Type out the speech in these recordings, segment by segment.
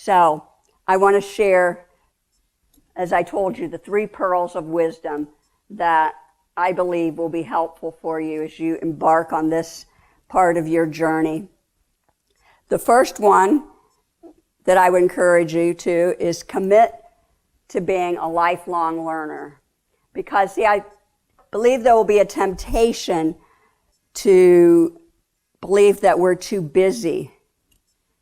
So I want to share, as I told you, the 3 pearls of wisdom that I believe will be helpful for you as you embark on this part of your journey. The first one that I would encourage you to is commit to being a lifelong learner. Because, see, I believe there will be a temptation to believe that we're too busy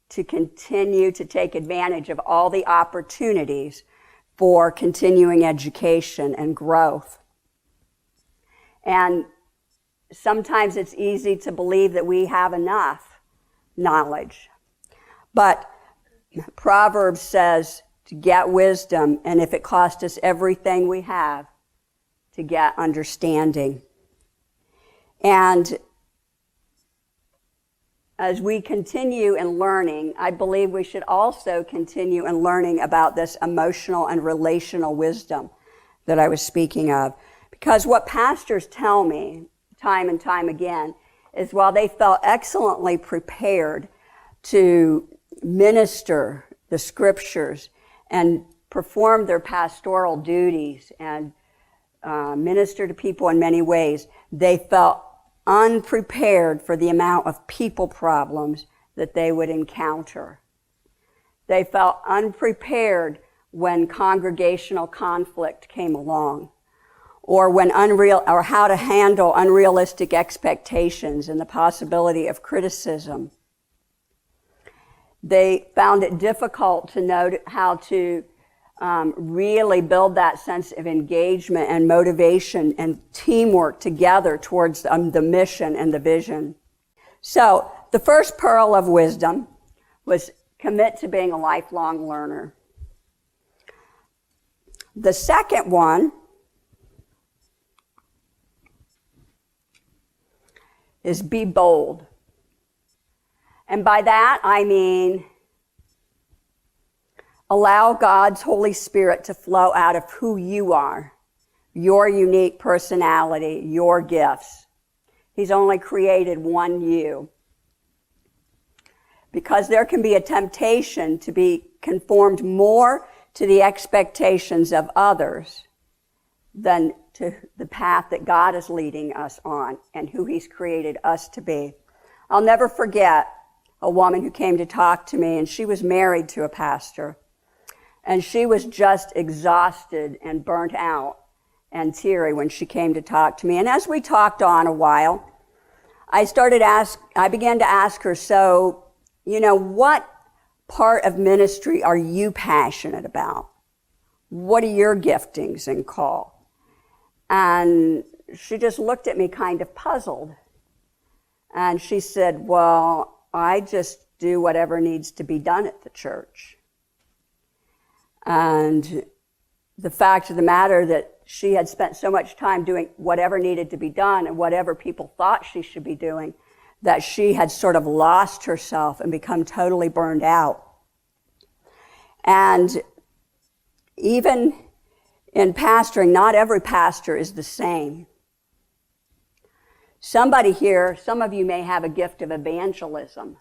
to continue to take advantage of all the opportunities for continuing education and growth. And sometimes it's easy to believe that we have enough knowledge. But Proverbs says to get wisdom, and if it costs us everything we have, to get understanding. And as we continue in learning, I believe we should also continue in learning about this emotional and relational wisdom that I was speaking of. Because what pastors tell me time and time again is while they felt excellently prepared to minister the scriptures and perform their pastoral duties and minister to people in many ways, they felt unprepared for the amount of people problems that they would encounter. They felt unprepared when congregational conflict came along, or how to handle unrealistic expectations and the possibility of criticism. They found it difficult to know how to really build that sense of engagement and motivation and teamwork together towards the mission and the vision. So the first pearl of wisdom was commit to being a lifelong learner. The second one is be bold. And by that I mean allow God's Holy Spirit to flow out of who you are, your unique personality, your gifts. He's only created one you. Because there can be a temptation to be conformed more to the expectations of others than to the path that God is leading us on and who He's created us to be. I'll never forget a woman who came to talk to me, and she was married to a pastor. And she was just exhausted and burnt out and teary when she came to talk to me. And as we talked on a while, I began to ask her, so, what part of ministry are you passionate about? What are your giftings and call? And she just looked at me kind of puzzled. And she said, well, I just do whatever needs to be done at the church. And the fact of the matter that she had spent so much time doing whatever needed to be done and whatever people thought she should be doing, that she had sort of lost herself and become totally burned out. And even in pastoring, not every pastor is the same. Some of you may have a gift of evangelism,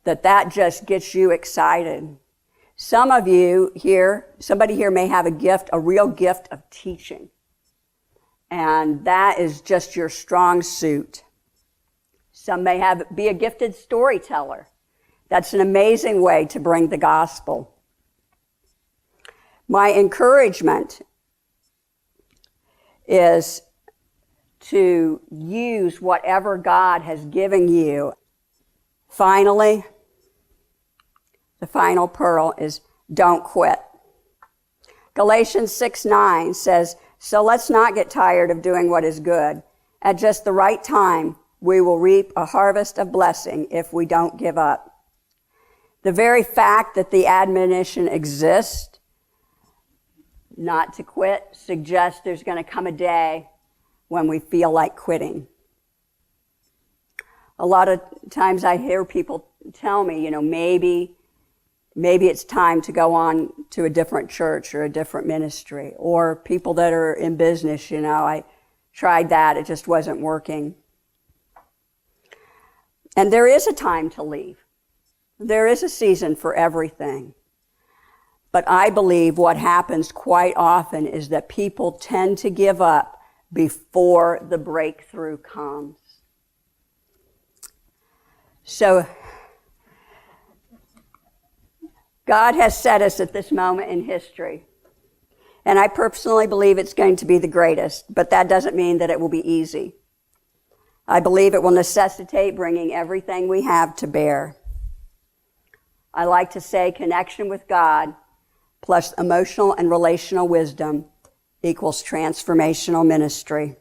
that just gets you excited. Some of you somebody here may have a real gift of teaching. And that is just your strong suit. Some may be a gifted storyteller. That's an amazing way to bring the gospel. My encouragement is to use whatever God has given you. Finally, the final pearl is don't quit. Galatians 6:9 says, so let's not get tired of doing what is good. At just the right time, we will reap a harvest of blessing if we don't give up. The very fact that the admonition exists, not to quit, suggests there's going to come a day when we feel like quitting. A lot of times I hear people tell me, maybe it's time to go on to a different church or a different ministry. Or people that are in business, I tried that, it just wasn't working. And there is a time to leave. There is a season for everything. But I believe what happens quite often is that people tend to give up before the breakthrough comes. So, God has set us at this moment in history. And I personally believe it's going to be the greatest, but that doesn't mean that it will be easy. I believe it will necessitate bringing everything we have to bear. I like to say connection with God plus emotional and relational wisdom equals transformational ministry.